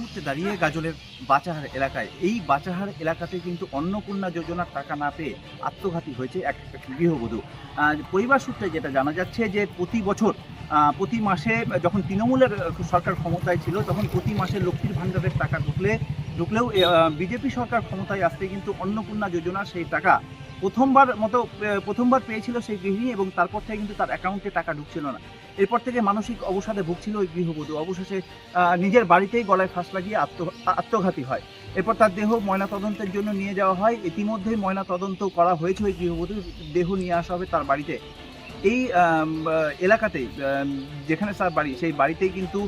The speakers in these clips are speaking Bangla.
মুহূর্তে দাঁড়িয়ে গাজলের বাচাহার এলাকায়। এই বাচাহার এলাকাতে কিন্তু অন্নপূর্ণা যোজনার টাকা না পেয়ে আত্মঘাতী হয়েছে এক গৃহবধূ। পরিবার সূত্রে যেটা জানা যাচ্ছে যে প্রতি বছর প্রতি মাসে যখন তৃণমূলের সরকার ক্ষমতায় ছিল তখন প্রতি মাসে লক্ষ্মীর ভাণ্ডারের টাকা ঢুকলেও বিজেপি সরকার ক্ষমতায় আসতে কিন্তু অন্নপূর্ণা যোজনার সেই টাকা প্রথমবার পেয়েছিল সেই গৃহিণী, এবং তারপর থেকে কিন্তু তার অ্যাকাউন্টে টাকা ঢুকছিল না। এরপর থেকে মানসিক অবসাদে ভুগছিল ওই গৃহবধূ। অবশেষে নিজের বাড়িতেই গলায় ফাঁস লাগিয়ে আত্মঘাতী হয়। এরপর তার দেহ ময়নাতদন্তের জন্য নিয়ে যাওয়া হয়। ইতিমধ্যেই ময়নাতদন্ত করা হয়েছে। ওই গৃহবধূর দেহ নিয়ে আসা হবে তার বাড়িতে। এই এলাকাতেই যেখানে তার বাড়ি, সেই বাড়িতেই কিন্তু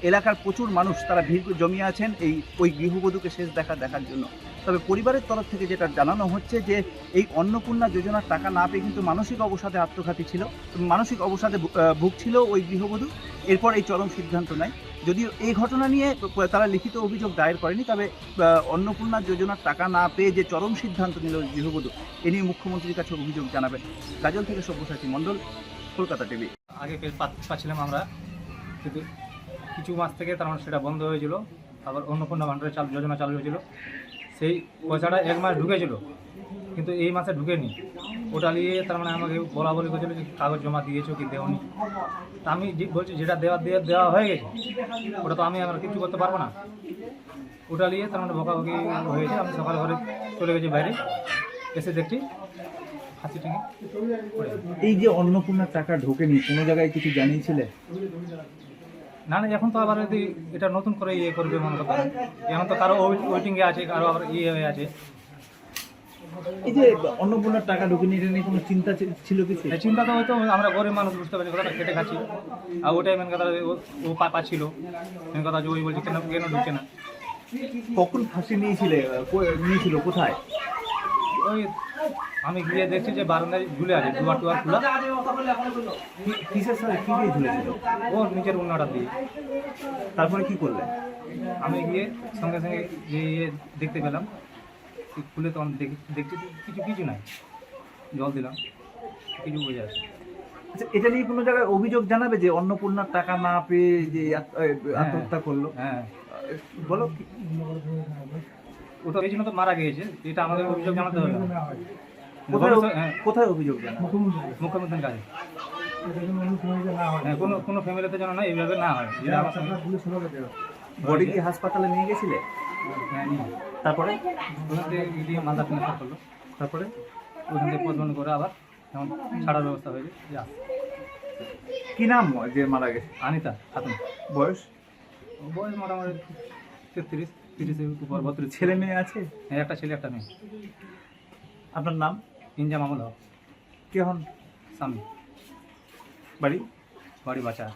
এলাকার প্রচুর মানুষ তারা ভিড় জমিয়ে আছেন ওই গৃহবধূকে শেষ দেখার জন্য। তবে পরিবারের তরফ থেকে যেটা জানানো হচ্ছে যে এই অন্নপূর্ণা যোজনার টাকা না পেয়ে কিন্তু মানসিক অবসাদে আত্মঘাতী ছিল, মানসিক অবসাদে ভুগছিল ওই গৃহবধূ। এরপর এই চরম সিদ্ধান্ত নেয়। যদিও এই ঘটনা নিয়ে তারা লিখিত অভিযোগ দায়ের করেনি, তবে অন্নপূর্ণা যোজনার টাকা না পেয়ে যে চরম সিদ্ধান্ত নিল গৃহবধূ, এ নিয়ে মুখ্যমন্ত্রীর কাছে অভিযোগ জানাবেন। গাজল থেকে সব্যসাচী মণ্ডল, কলকাতা টিভি। আগে পাচ্ছিলাম আমরা, কিন্তু কিছু মাস থেকে তার মানে সেটা বন্ধ হয়েছিল। আবার অন্নপূর্ণা ভাণ্ডারের যোজনা চালু হয়েছিল। সেই পয়সাটা এক মাস ঢুকেছিল, কিন্তু এই মাসে ঢুকেনি। ওটা নিয়ে তার মানে আমাকে বলা করেছিল যে কাগজ জমা দিয়েছো কি দেওনি। তা আমি বলছি যেটা দেওয়া হয়ে গেছে, ওটা তো আমি আর কিছু করতে পারবো না। ওটা নিয়ে তার মানে বকাবকি হয়েছে। আমি সকাল ঘরে চলে গেছি বাইরে, এসে দেখছি ফাঁসি ঠেঙে পড়ে। এই যে অন্নপূর্ণার টাকা ঢোকেনি, কোনো জায়গায় কিছু জানিয়েছিলে? না, এখন তো আবার যদি এটা নতুন করে করবে মনে করতে হবে। এখন তো কারো ওয়েটিংয়ে আছে, কারো আবার হয়ে আছে। এই যে অন্নপূর্ণার টাকা ঢোকেনি, এটা নিয়ে কোনো চিন্তা ছিল কিছু? চিন্তা তো হয়তো আমরা গরিব মানুষ, বুঝতে পারছি কথাটা, খেটে খাচ্ছি। আর ওটাই মেন কথা, ও পাচ্ছিল। মেন কথা যে ওই বলছে কেন ঢুকছে না। কখন ফাঁসি নিয়েছিল কোথায়? ওই আমি গিয়ে দেখছি যে বারান্দায় ঝুলে আছে, দুয়ার খোলা। কিসের সাথে কি দিয়ে ঝুলেছিল? ও নিচের উন্নাটা দিয়ে। তারপরে কি করলেন? আমি গিয়ে সঙ্গে সঙ্গে যে দেখতে পেলাম, খুলে তখন দেখছি কিছু নাই। জল দিলাম, কিছু বোঝা যাচ্ছে। আচ্ছা, এটা নিয়ে কোনো জায়গায় অভিযোগ জানাবে যে অন্নপূর্ণার টাকা না পেয়ে যে আত্মহত্যা করলো? হ্যাঁ, বলো। ওটা এই জন্য তো মারা গিয়েছে, এটা আমাদের অভিযোগ জানাতে হবে। কোথায় অভিযোগ জানাবে? মুখ্যমন্ত্রীর কাছে। হ্যাঁ, কোনো ফ্যামিলিতে যেন না এইভাবে না হয়। যেটা আমার সঙ্গে বডি কি হাসপাতালে নিয়ে গেছিলে? হ্যাঁ, নিয়ে তারপরে ওখান থেকে গিয়ে মালদা ট্রান্সফার করলো। তারপরে ওখান থেকে পদবন্ধ করে আবার যেমন ছাড়ার ব্যবস্থা হয়েছে। কি নাম যে মারা গেছে? আনিতা খাতুন। বয়স মোটামুটি 30-30 উপর 32। ছেলে মেয়ে আছে? হ্যাঁ, একটা ছেলে একটা মেয়ে। আপনার নাম? ইনজাম আমল হক। কে হন? স্বামী। বাড়ি? বাড়ি বাঁচা।